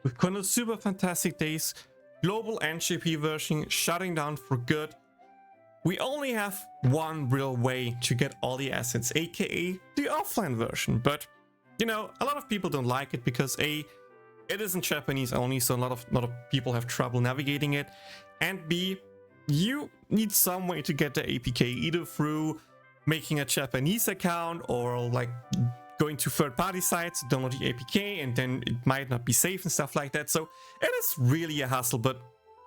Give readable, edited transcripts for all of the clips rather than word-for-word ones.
with Konosuba Fantastic Days global NJP version shutting down for good, we only have one real way to get all the assets, aka the offline version. But you know, a lot of people don't like it because A, it is in Japanese only, so a lot of people have trouble navigating it, and B, you need some way to get the APK either through making a Japanese account or like going to third-party sites, download the APK, and then it might not be safe and stuff like that. So it is really a hassle, but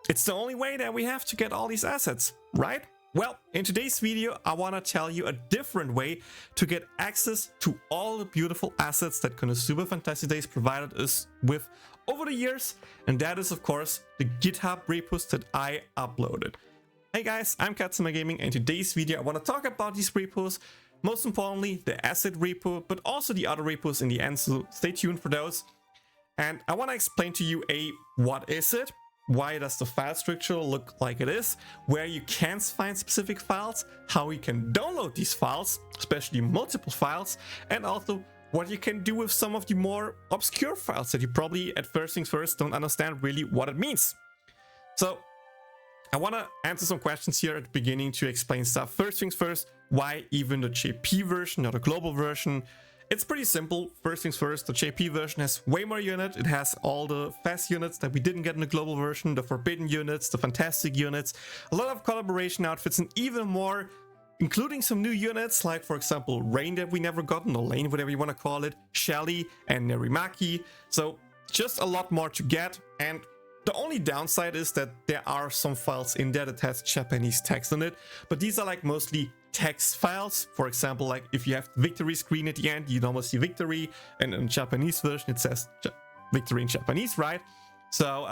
it's the only way that we have to get all these assets, right? Well, in today's video, I want to tell you a different way to get access to all the beautiful assets that Konosuba Fantastic Days provided us with over the years, and that is, of course, the GitHub repos that I uploaded. Hey guys, I'm Katsuma Gaming, and in today's video, I want to talk about these repos, most importantly, the asset repo, but also the other repos in the end, so stay tuned for those. And I want to explain to you, what is it? Why does the file structure look like it is, where you can find specific files, how you can download these files, especially multiple files, and also what you can do with some of the more obscure files that you probably at first things first don't understand really what it means. So I want to answer some questions here at the beginning to explain stuff. First things first, why even the JP version, not a global version? It's pretty simple. First things first, the JP version has way more units. It has all the fast units that we didn't get in the global version, the forbidden units, the fantastic units, a lot of collaboration outfits, and even more, including some new units like, for example, Rain that we never gotten, or Lane, whatever you want to call it, Shelly and Nerimaki. So just a lot more to get. And the only downside is that there are some files in there that has Japanese text on it, but these are like mostly text files. For example, like if you have the victory screen at the end, you normally see victory, and in Japanese version it says victory in Japanese, right? So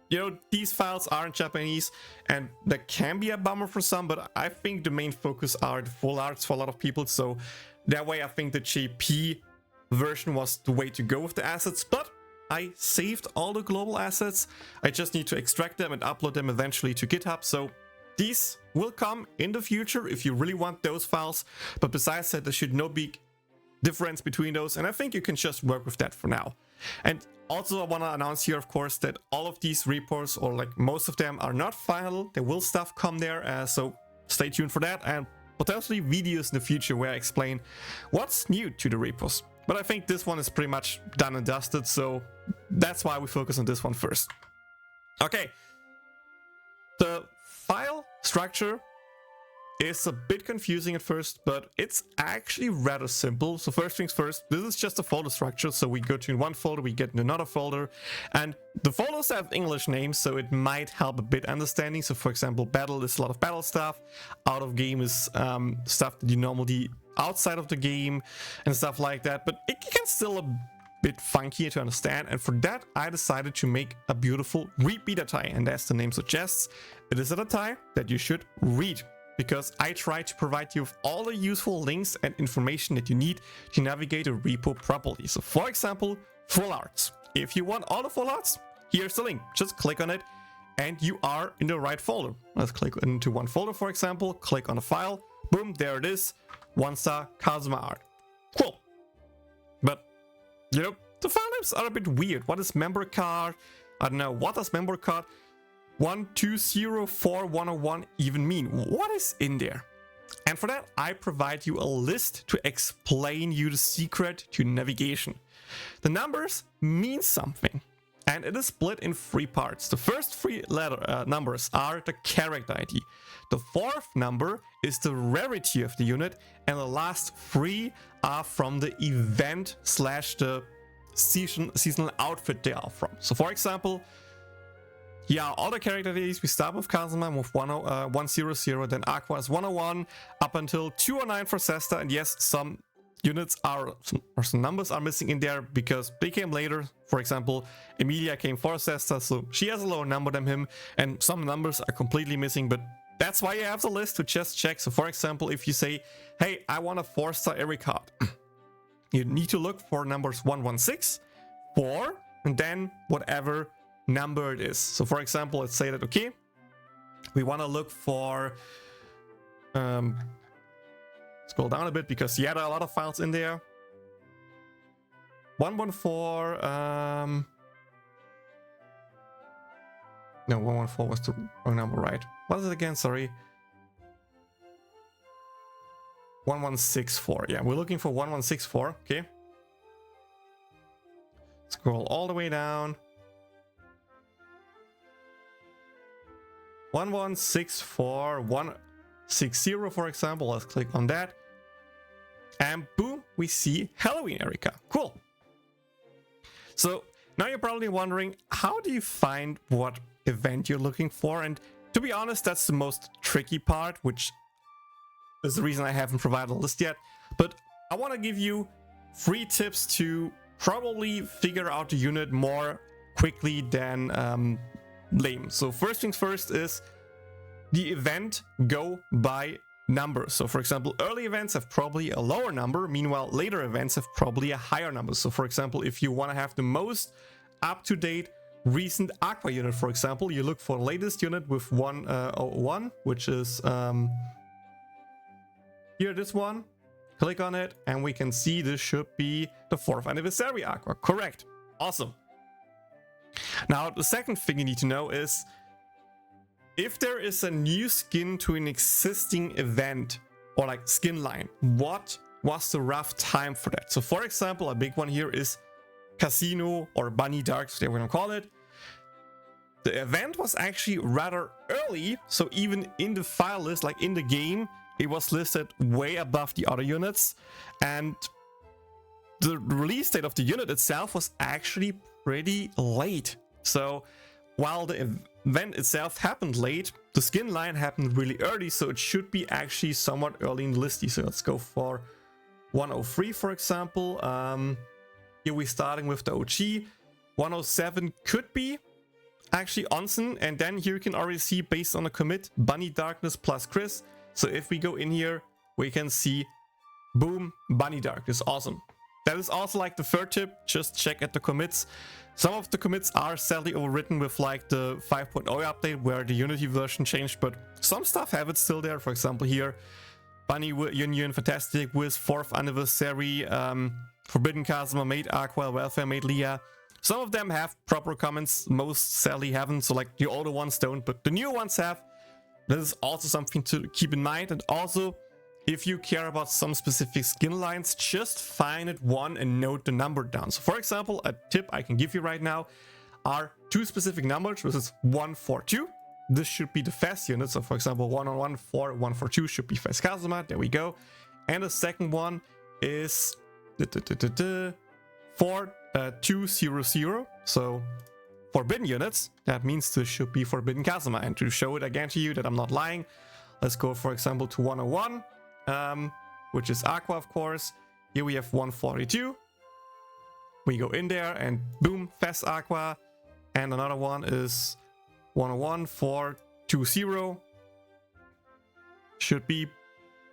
you know, these files are in Japanese, and that can be a bummer for some, but I think the main focus are the Fullarts for a lot of people, so that way I think the JP version was the way to go with the assets. But I saved all the global assets. I just need to extract them and upload them eventually to GitHub, so these will come in the future if you really want those files. But besides that, there should no big difference between those, and I think you can just work with that for now. And also I want to announce here, of course, that all of these repos, or like most of them, are not final. There will stuff come there, so stay tuned for that, and potentially videos in the future where I explain what's new to the repos. But I think this one is pretty much done and dusted, so that's why we focus on this one first. Okay, the file structure is a bit confusing at first, but it's actually rather simple. So first things first, this is just a folder structure. So we go to one folder, we get in another folder, and the folders have English names, so it might help a bit understanding. So for example, battle is a lot of battle stuff, out of game is stuff that you normally outside of the game and stuff like that, but it can still a bit funky to understand, and for that I decided to make a beautiful ReadMe datay, and as the name suggests, it is a datay that you should read, because I try to provide you with all the useful links and information that you need to navigate a repo properly. So for example, Fullarts. If you want all the Fullarts, here's the link. Just click on it and you are in the right folder. Let's click into one folder, for example, click on a file, boom, there it is, 1-star Kazuma art. Cool. But you know, the file names are a bit weird. What is member card? I don't know. What does member card 1204101 even mean? What is in there? And for that, I provide you a list to explain you the secret to navigation. The numbers mean something, and it is split in 3 parts. The first 3 numbers are the character ID. The 4th number is the rarity of the unit, and the last 3 are from the event / the seasonal outfit they are from. So for example, yeah, all the character IDs, we start with Kazuma with 100, then Aqua is 101, up until 209 for Sesta, and yes, some units or some numbers are missing in there because they came later. For example, Emilia came for Sesta, so she has a lower number than him, and some numbers are completely missing, but that's why you have the list to just check. So for example, if you say, hey, I want a 4-star every card, you need to look for numbers 116, 4, and then whatever number it is. So for example, let's say that, okay, we want to look for scroll down a bit because yeah, there are a lot of files in there. 114 No, 114 was the wrong number, right? What is it again? Sorry. 1164. Yeah, we're looking for 1164. Okay. Scroll all the way down. 1164, 160, for example. Let's click on that. And boom, we see Halloween Erica. Cool. So now you're probably wondering, how do you find what event you're looking for? And to be honest, that's the most tricky part, which is the reason I haven't provided a list yet. But I want to give you 3 tips to probably figure out the unit more quickly than lame. So first things first is the event go by number. So for example, early events have probably a lower number, meanwhile later events have probably a higher number. So for example, if you want to have the most up-to-date recent Aqua unit, for example, you look for the latest unit with 101, which is here, this one. Click on it and we can see this should be the 4th anniversary Aqua. Correct. Awesome. Now the second thing you need to know is if there is a new skin to an existing event or like skin line, what was the rough time for that? So for example, a big one here is Casino or Bunny Dark, so they're going to call it. The event was actually rather early, so even in the file list, like in the game, it was listed way above the other units, and the release date of the unit itself was actually pretty late. So while the event itself happened late, the skin line happened really early, so it should be actually somewhat early in the list. So let's go for 103, for example. Here we're starting with the OG. 107 could be actually Onsen, and then here you can already see based on the commit, Bunny Darkness plus Chris. So if we go in here, we can see, boom, Bunny Darkness. Awesome. That is also like the third tip, just check at the commits. Some of the commits are sadly overwritten with like the 5.0 update where the Unity version changed, but some stuff have it still there. For example here, Bunny Union, Fantastic, Wiz, 4th Anniversary, Forbidden Kazuma, Made Aqua, Welfare, Made Leah. Some of them have proper comments, most sadly haven't, so like the older ones don't, but the new ones have. That is also something to keep in mind. And also, if you care about some specific skin lines, just find it one and note the number down. So for example, a tip I can give you right now are 2 specific numbers, which is 142. This should be the fast unit. So for example, 114, 142 should be fast Kazuma. There we go. And the second one is 4200. So Forbidden units, that means this should be Forbidden Kazuma. And to show it again to you that I'm not lying, let's go for example to 101, which is Aqua, of course. Here we have 142. We go in there and boom, fast Aqua. And another one is 101 420. Should be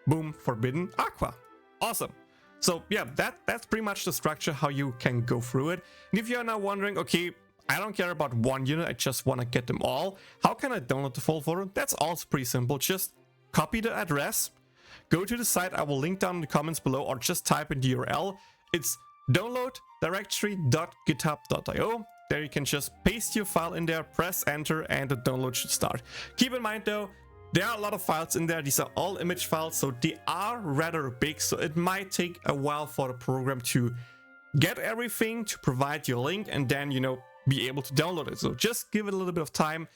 boom, Forbidden Aqua. Awesome. So yeah, that's pretty much the structure how you can go through it. And if you're now wondering, okay, I don't care about one unit, I just want to get them all. How can I download the full folder? That's also pretty simple. Just copy the address, go to the site, I will link down in the comments below, or just type in the URL. It's download.directory.github.io. There you can just paste your file in there, press enter, and the download should start. Keep in mind though, there are a lot of files in there. These are all image files, so they are rather big, so it might take a while for the program to get everything, to provide your link, and then, you know, be able to download it. So just give it a little bit of time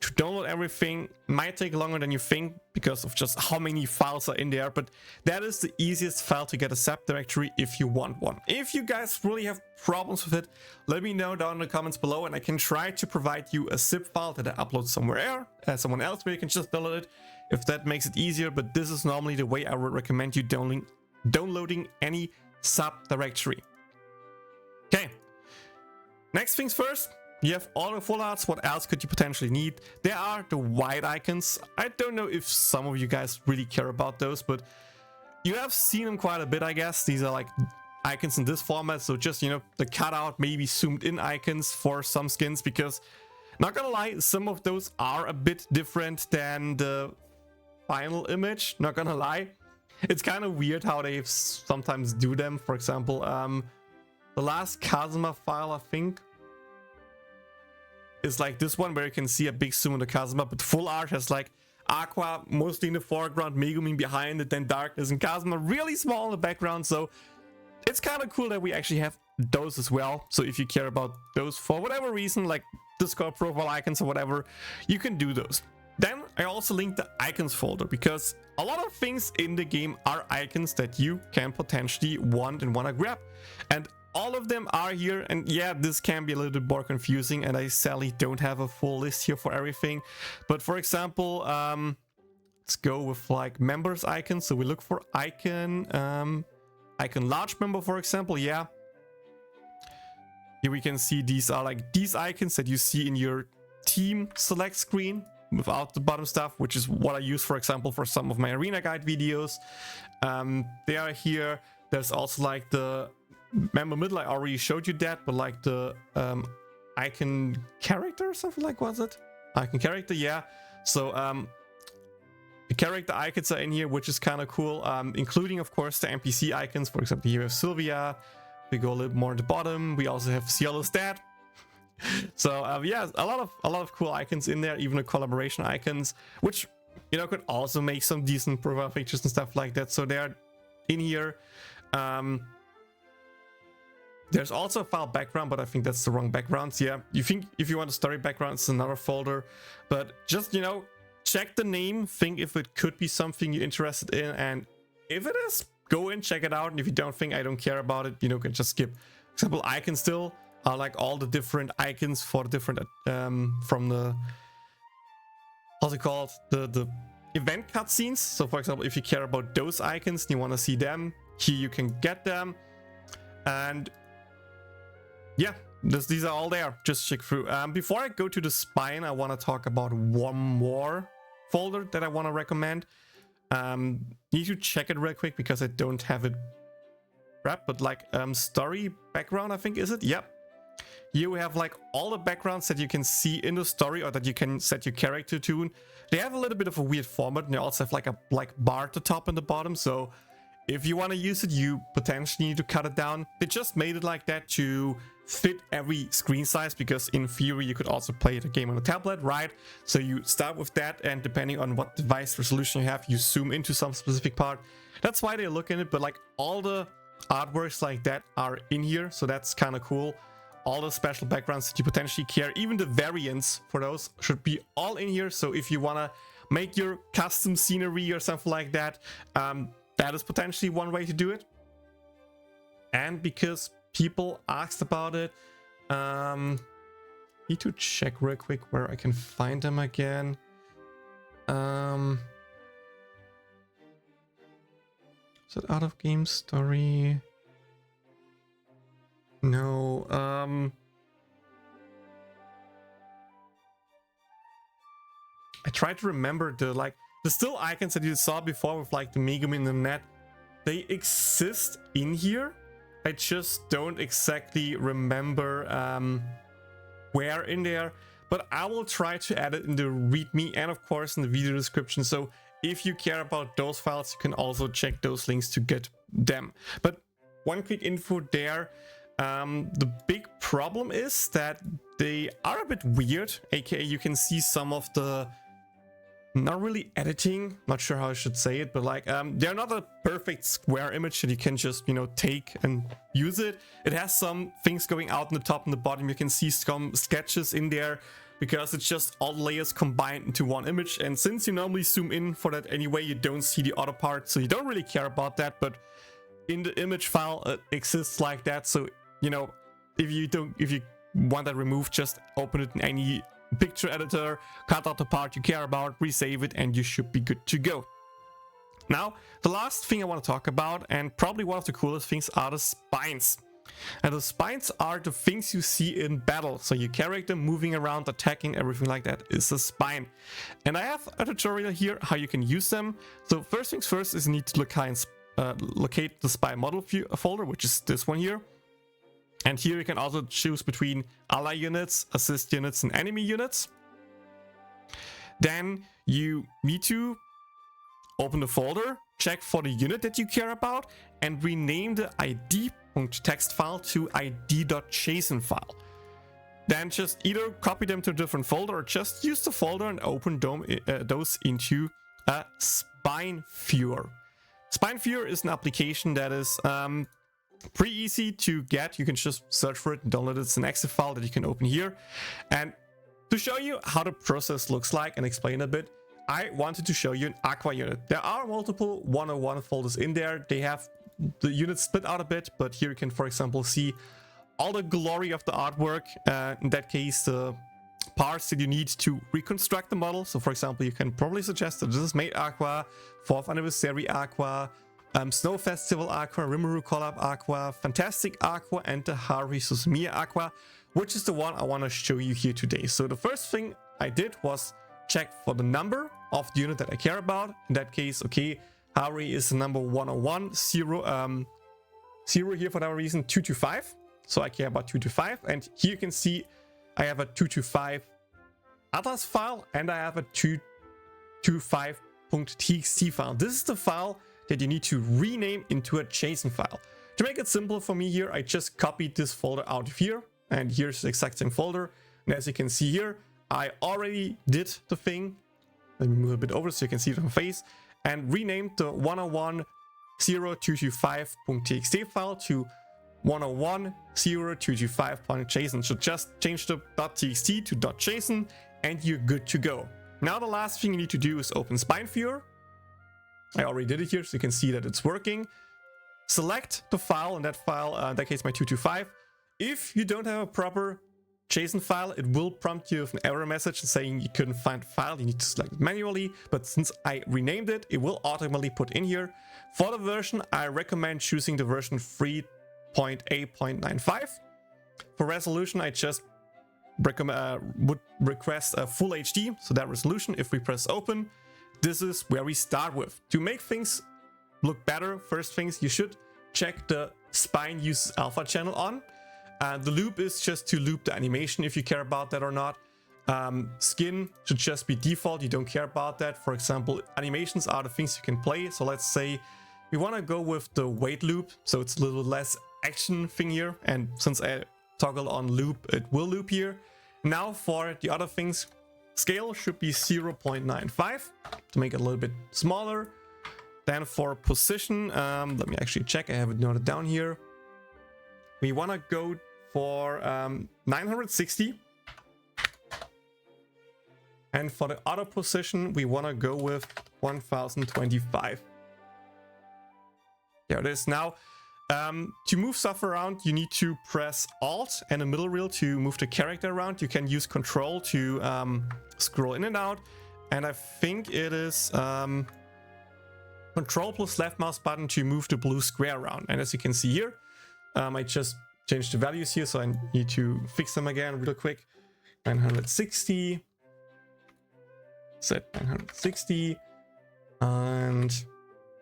to download everything. Might take longer than you think because of just how many files are in there, but that is the easiest file to get a subdirectory if you want one. If you guys really have problems with it, let me know down in the comments below, and I can try to provide you a zip file that I upload somewhere someone else where you can just download it if that makes it easier. But this is normally the way I would recommend you downloading any subdirectory. Okay. Next things first, you have all the Fullarts. What else could you potentially need? There are the white icons. I don't know if some of you guys really care about those, but you have seen them quite a bit, I guess. These are like icons in this format, so just, you know, the cutout, maybe zoomed in icons for some skins, because not gonna lie, some of those are a bit different than the final image. Not gonna lie, it's kind of weird how they sometimes do them. For example, the last Kazuma file, I think, is like this one where you can see a big zoom on the Konosuba, but Fullart has like Aqua mostly in the foreground, Megumin behind it, then Darkness and Konosuba really small in the background. So it's kind of cool that we actually have those as well. So if you care about those for whatever reason, like Discord profile icons or whatever, you can do those. Then I also linked the icons folder because a lot of things in the game are icons that you can potentially want and want to grab. And all of them are here. And yeah, this can be a little bit more confusing, and I sadly don't have a full list here for everything. But for example, let's go with like members icons. So we look for icon large member, for example. Yeah, here we can see these are like these icons that you see in your team select screen without the bottom stuff, which is what I use, for example, for some of my arena guide videos. They are here. There's also like the member middle. I already showed you that, but like the icon character or something, like, was it icon character? Yeah. So the character icons are in here, which is kind of cool, including of course the NPC icons. For example, here we have Sylvia. We go a little more at the bottom. We also have Ciela's dad. So yeah, a lot of cool icons in there, even the collaboration icons, which, you know, could also make some decent profile pictures and stuff like that. So they're in here. There's also a file background, but I think that's the wrong backgrounds. Yeah, you think if you want a story background, it's another folder, but just, you know, check the name, think if it could be something you're interested in, and if it is, go in, check it out. And if you don't think I don't care about it, you know, can just skip. For example, icons still are like all the different icons for the different from the, how's it called, the event cutscenes. So for example, if you care about those icons and you want to see them, here you can get them. And yeah, these are all there. Just check through. Before I go to the spine, I want to talk about one more folder that I want to recommend. Need to check it real quick because I don't have it wrapped, but like story background, I think, is it? Yep. Here we have like all the backgrounds that you can see in the story, or that you can set your character to. They have a little bit of a weird format, and they also have like a bar at the top and the bottom. So if you want to use it, you potentially need to cut it down. They just made it like that to fit every screen size, because in theory you could also play the game on a tablet, right? So you start with that, and depending on what device resolution you have, you zoom into some specific part. That's why they look in it, but like all the artworks like that are in here, so that's kind of cool. All the special backgrounds that you potentially care, even the variants for those, should be all in here. So if you want to make your custom scenery or something like that, that is potentially one way to do it. And because people asked about it, need to check real quick where I can find them again. Is it out of game story? No. I tried to remember the still icons that you saw before with like the Megumin and the net. They exist in here. I just don't exactly remember where in there, but I will try to add it in the README and of course in the video description. So if you care about those files, you can also check those links to get them. But one quick info there. The big problem is that they are a bit weird, aka you can see some of the, not really editing, not sure how I should say it, but like they're not a perfect square image that you can just, you know, take and use it. It has some things going out on the top and the bottom. You can see some sketches in there because it's just all layers combined into one image, and since you normally zoom in for that anyway, you don't see the other part, so you don't really care about that. But in the image file it exists like that, so you know, if you want that removed, just open it in any picture editor, cut out the part you care about, resave it, and you should be good to go. Now, the last thing I want to talk about, and probably one of the coolest things, are the spines. And the spines are the things you see in battle. So your character moving around, attacking, everything like that is a spine. And I have a tutorial here how you can use them. So first things first is you need to locate the spine model folder, which is this one here. And here you can also choose between ally units, assist units, and enemy units. Then you need to open the folder, check for the unit that you care about, and rename the id.txt file to id.json file. then just either copy them to a different folder or just use the folder and open those into a Spineviewer. Spineviewer is an application that is pretty easy to get. You can just search for it and download it. It's an exe file that you can open here. And to show you how the process looks like and explain a bit, I wanted to show you an Aqua unit. There are multiple 101 folders in there. They have the units split out a bit, but here you can, for example, see all the glory of the artwork. In that case, the parts that you need to reconstruct the model. So for example, you can probably suggest that this is Made Aqua, 4th Anniversary Aqua, Snow Festival Aqua, Rimuru Collab Aqua, Fantastic Aqua, and the Haruhi Suzumiya Aqua, which is the one I want to show you here today. So the first thing I did was check for the number of the unit that I care about. In that case, okay, Haruhi is the number 101, 0 here for that reason, 225. So I care about 225, and here you can see I have a 225 atlas file and I have a 225.txt file. This is the file that you need to rename into a JSON file. To make it simple for me here, I just copied this folder out of here, and here's the exact same folder. And as you can see here, I already did the thing. Let me move a bit over so you can see it on my face, and renamed the 101.0225.txt file to 101.0225.json. So just change the .txt to .json and you're good to go. Now the last thing you need to do is open Spineviewer. I already did it here, so you can see that it's working. Select the file, and that file, in that case my 225. If you don't have a proper JSON file, it will prompt you with an error message saying you couldn't find the file. You need to select it manually, but since I renamed it, it will automatically put in here. For the version, I recommend choosing the version 3.8.95. For resolution, I just would request a full HD, so that resolution. If we press open, this is where we start with. To make things look better, first things, you should check the SpineUseAlpha channel on. The loop is just to loop the animation if you care about that or not. Skin should just be default, you don't care about that. For example, animations are the things you can play. So let's say we want to go with the wait loop, so it's a little less action thing here. And since I toggle on loop, it will loop here. Now for the other things, scale should be 0.95 to make it a little bit smaller. Then for position, let me actually check, I have it noted down here. We want to go for 960. And for the auto position, we want to go with 1025. There it is. Now, to move stuff around, you need to press Alt and the middle wheel to move the character around. You can use Control to scroll in and out. And I think it is Control plus left mouse button to move the blue square around. And as you can see here, I just changed the values here, so I need to fix them again real quick. 960. Set 960 and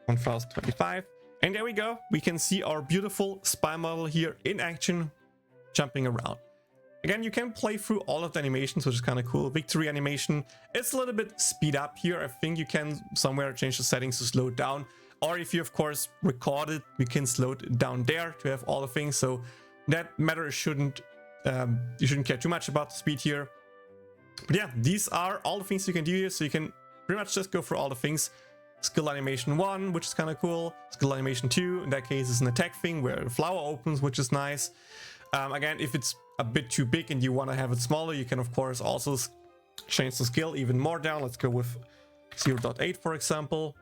1025. And there we go. We can see our beautiful spy model here in action, jumping around. Again, you can play through all of the animations, which is kind of cool. Victory animation, it's a little bit speed up here. I think you can somewhere change the settings to slow it down. Or if you, of course, record it, you can slow it down there to have all the things. So that matter shouldn't, you shouldn't care too much about the speed here. But yeah, these are all the things you can do here. So you can pretty much just go for all the things. Skill animation 1, which is kind of cool. Skill animation 2, in that case, is an attack thing where the flower opens, which is nice. Again, if it's a bit too big and you want to have it smaller, you can, of course, also change the skill even more down. Let's go with 0.8, for example.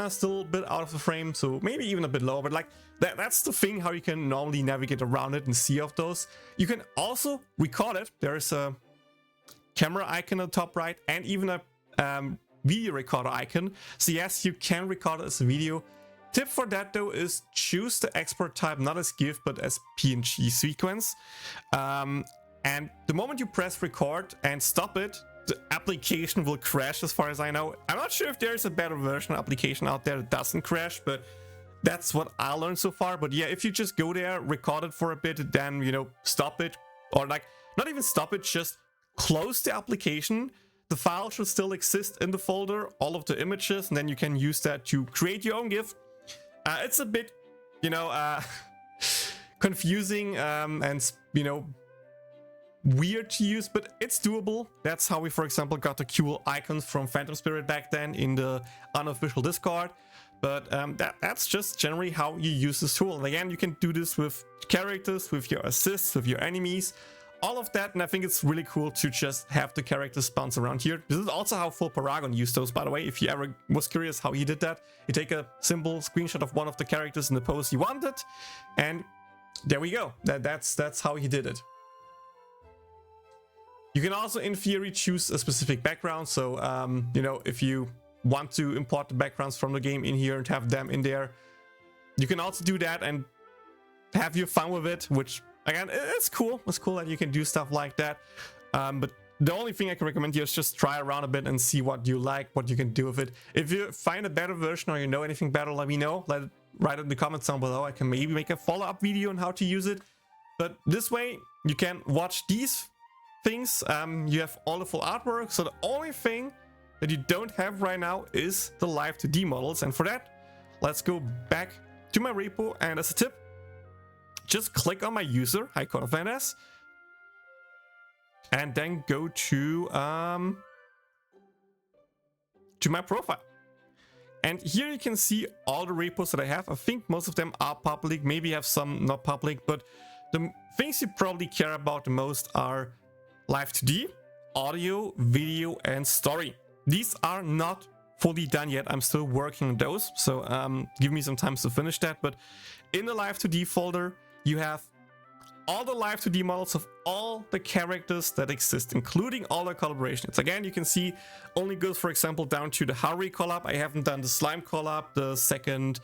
Still a bit out of the frame, so maybe even a bit lower, but like that's the thing, how you can normally navigate around it and see of those. You can also record it. There's a camera icon on the top right and even a video recorder icon. So yes, you can record it as a video. Tip for that though is choose the export type not as GIF but as PNG sequence. And the moment you press record and stop it, the application will crash, as far as I know. I'm not sure if there's a better version of application out there that doesn't crash, but that's what I learned so far. But yeah, if you just go there, record it for a bit, then, you know, stop it, or like not even stop it, just close the application. The file should still exist in the folder, all of the images, and then you can use that to create your own GIF. It's a bit, you know, confusing and, you know, weird to use, but it's doable. That's how we, for example, got the cool icons from Phantom Spirit back then in the unofficial Discord. But that's just generally how you use this tool. And again, you can do this with characters, with your assists, with your enemies, all of that. And I think it's really cool to just have the characters bounce around here. This is also how Full Paragon used those, by the way. If you ever was curious how he did that, you take a simple screenshot of one of the characters in the pose you wanted, and there we go. That's how he did it. You can also, in theory, choose a specific background. So, you know, if you want to import the backgrounds from the game in here and have them in there, you can also do that and have your fun with it, which, again, it's cool. It's cool that you can do stuff like that. But the only thing I can recommend you is just try around a bit and see what you like, what you can do with it. If you find a better version or you know anything better, let me know. Write in the comments down below. I can maybe make a follow-up video on how to use it. But this way, you can watch these things. You have all the full artwork. So the only thing that you don't have right now is the Live2D models. And for that, let's go back to my repo. And as a tip, just click on my user, konofan-assets, and then go to my profile. And here you can see all the repos that I have. I think most of them are public, maybe have some not public, but the things you probably care about the most are Live2D, audio, video, and story. These are not fully done yet. I'm still working on those, so give me some time to finish that. But in the Live2D folder, you have all the Live2D models of all the characters that exist, including all the collaborations. Again, you can see only goes, for example, down to the Harry collab. I haven't done the Slime collab, the second,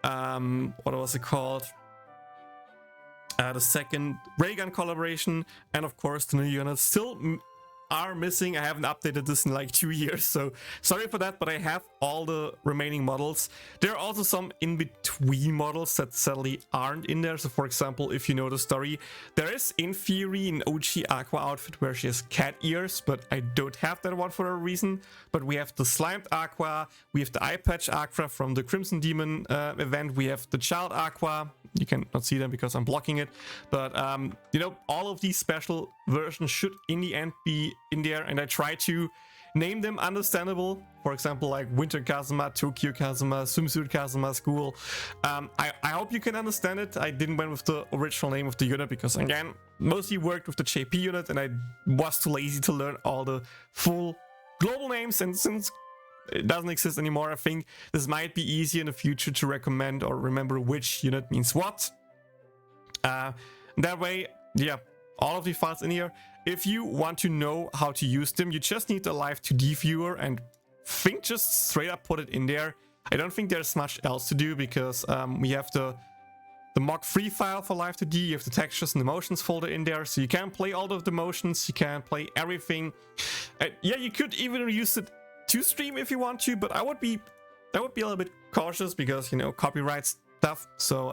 what was it called? The second Raygun collaboration, and of course the new units still are missing. I haven't updated this in like 2 years, so sorry for that, but I have all the remaining models. There are also some in-between models that sadly aren't in there. So for example, if you know the story, there is in theory an OG Aqua outfit where she has cat ears, but I don't have that one for a reason. But we have the Slimed Aqua, we have the Eye Patch Aqua from the Crimson Demon event, we have the Child Aqua. You cannot see them because I'm blocking it, but you know, all of these special versions should in the end be in there, and I try to name them understandable. For example, like Winter Kazuma, Tokyo Kazuma, Swimsuit Kazuma, School. I hope you can understand it. I didn't went with the original name of the unit because, again, mostly worked with the JP unit, and I was too lazy to learn all the full global names, and since it doesn't exist anymore, I think this might be easier in the future to recommend or remember which unit means what. That way, yeah, all of the files in here. If you want to know how to use them, you just need the Live2D viewer and think just straight up put it in there. I don't think there's much else to do because we have the mock3 file for Live2D, you have the textures and the motions folder in there, so you can play all of the motions, you can play everything. Yeah, you could even use it to stream if you want to, but I would be a little bit cautious because, you know, copyright stuff. So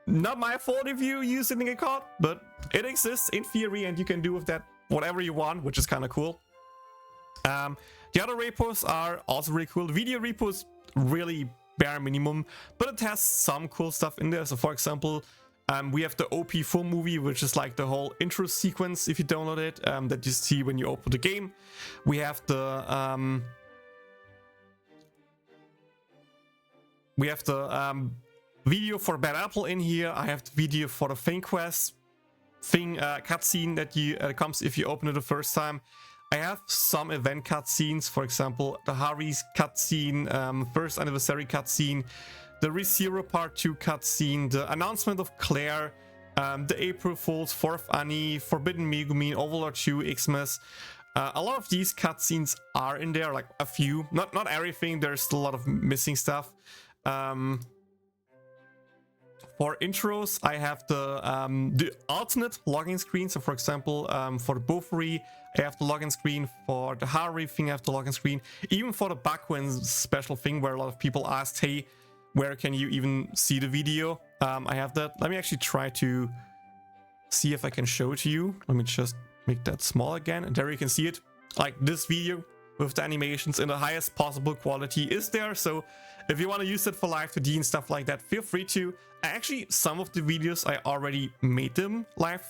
not my fault if you use it and get caught, but it exists in theory and you can do with that whatever you want, which is kind of cool. The other repos are also really cool. The video repo is really bare minimum, but it has some cool stuff in there. So for example, we have the OP full movie, which is like the whole intro sequence if you download it, that you see when you open the game. We have the video for Bad Apple in here. I have the video for the Fang Quest cutscene that comes if you open it the first time. I have some event cutscenes, for example, the Harry's cutscene, first anniversary cutscene, the ReZero Part 2 cutscene, the announcement of Claire, the April Fool's, 4th Annie, Forbidden Megumin, Overlord 2, Xmas. A lot of these cutscenes are in there, like a few, not everything. There's still a lot of missing stuff. For intros, I have the alternate login screen. So for example, for the Bofuri, I have the login screen. For the Harry thing, I have the login screen. Even for the Bakuin special thing, where a lot of people asked, hey, where can you even see the video? I have that. Let me actually try to see if I can show it to you. Let me just make that small again, and there you can see it. Like this video with the animations in the highest possible quality is there. So if you want to use it for Live2D and stuff like that, feel free to. Actually, some of the videos I already made them not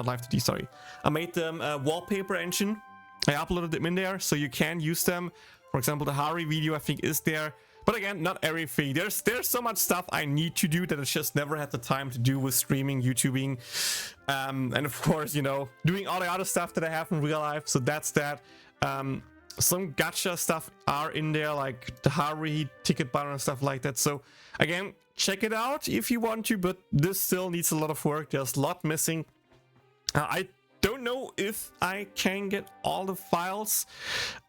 Live2D, sorry. I made them wallpaper engine. I uploaded them in there, so you can use them. For example, the Hari video I think is there. But again, not everything. There's so much stuff I need to do that I just never had the time to do with streaming, YouTubing, and of course, you know, doing all the other stuff that I have in real life. So that's that. Some gacha stuff are in there, like the Hari ticket button and stuff like that. So again, check it out if you want to, but this still needs a lot of work. There's a lot missing. I don't know if I can get all the files.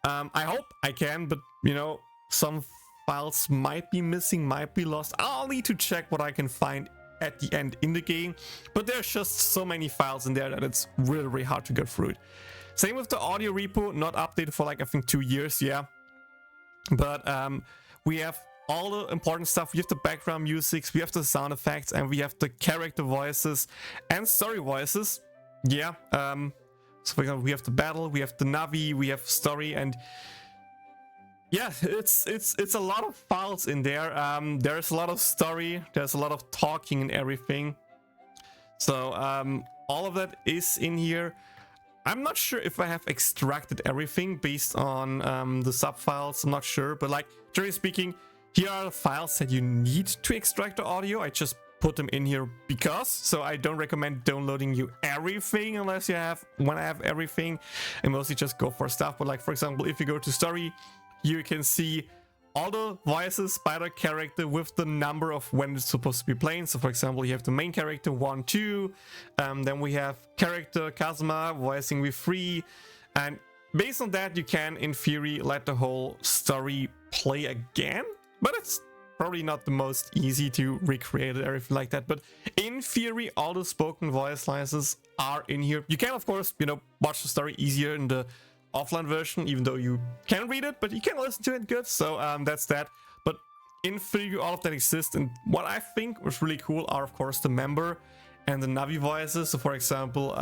I hope I can, but you know, some files might be missing, might be lost. I'll need to check what I can find at the end in the game, but there's just so many files in there that it's really, really hard to get through it. Same with the audio repo, not updated for like I think 2 years, yeah. But we have all the important stuff. We have the background music, we have the sound effects, and we have the character voices and story voices. Yeah. So for example, we have the battle, we have the Navi, we have story, and yeah, it's a lot of files in there. There's a lot of story, there's a lot of talking and everything. So all of that is in here. I'm not sure if I have extracted everything based on the subfiles. I'm not sure, but like generally speaking, here are the files that you need to extract the audio. I just put them in here because, so I don't recommend downloading you everything unless you want to have everything, and mostly just go for stuff. But like for example, if you go to story, you can see all the voices by the character with the number of when it's supposed to be playing. So for example, you have the main character 1, 2, then we have character Kazuma voicing with 3, and based on that you can in theory let the whole story play again, but it's probably not the most easy to recreate it or everything like that. But in theory, all the spoken voice lines are in here. You can of course, you know, watch the story easier in the offline version, even though you can read it, but you can listen to it good. So that's that. But in theory, all of that exists, and what I think was really cool are of course the member and the Navi voices. So for example,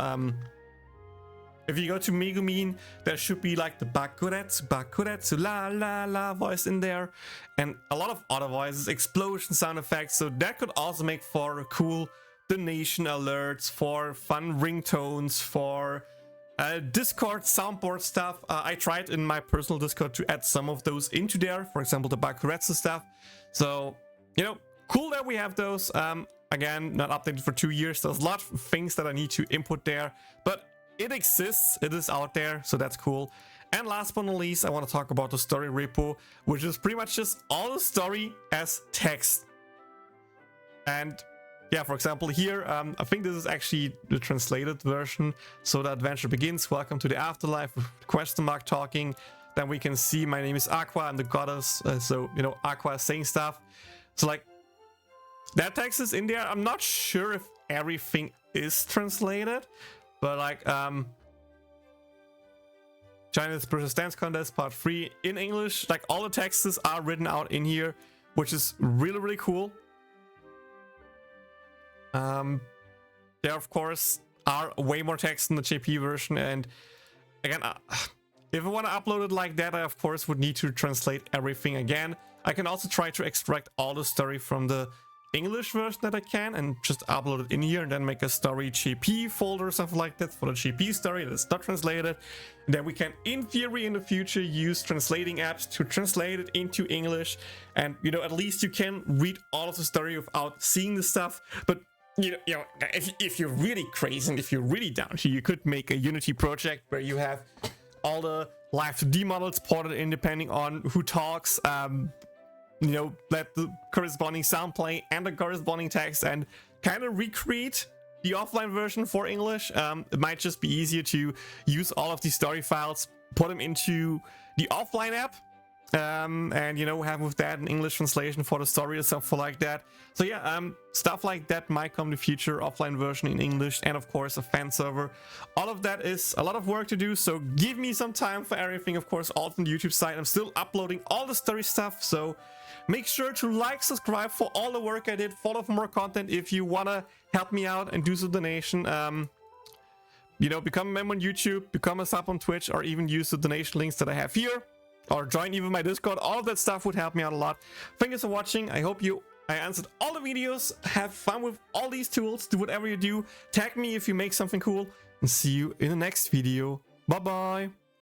if you go to Megumin, there should be like the Bakuretsu la la la voice in there, and a lot of other voices, explosion sound effects. So that could also make for cool donation alerts, for fun ringtones, for Discord soundboard stuff. I tried in my personal Discord to add some of those into there, for example the Bakuretsu stuff. So you know, cool that we have those. Again, not updated for 2 years. There's a lot of things that I need to input there, but it exists, it is out there, so that's cool. And last but not least, I want to talk about the story repo, which is pretty much just all the story as text. And yeah, for example here, I think this is actually the translated version. So the adventure begins, welcome to the afterlife, with question mark talking. Then we can see my name is Aqua, I'm the goddess. So, you know, Aqua is saying stuff. So like, that text is in there. I'm not sure if everything is translated, but like, China's versus Dance Contest Part 3 in English, like all the texts are written out in here, which is really, really cool. There of course are way more text in the JP version, and again, if I want to upload it like that, I of course would need to translate everything again. I can also try to extract all the story from the English version that I can and just upload it in here, and then make a story JP folder or something like that for the JP story that is not translated. And then we can in theory in the future use translating apps to translate it into English, and you know, at least you can read all of the story without seeing the stuff. But you know, if you're really crazy and if you're really down here, you could make a Unity project where you have all the Live2D models ported in depending on who talks, you know, let the corresponding sound play and the corresponding text, and kind of recreate the offline version for English. It might just be easier to use all of these story files, put them into the offline app, and you know, have with that an English translation for the story or something like that. So yeah, stuff like that might come in the future, offline version in English, and of course a fan server. All of that is a lot of work to do, so give me some time for everything. Of course, all from the YouTube site, I'm still uploading all the story stuff, so make sure to like, subscribe for all the work I did, follow for more content if you want to help me out and do some donation. you know, become a member on YouTube, become a sub on Twitch, or even use the donation links that I have here, or join even my Discord. All of that stuff would help me out a lot. Thank you for watching. I hope I answered all the videos. Have fun with all these tools. Do whatever you do. Tag me if you make something cool, and see you in the next video. Bye bye.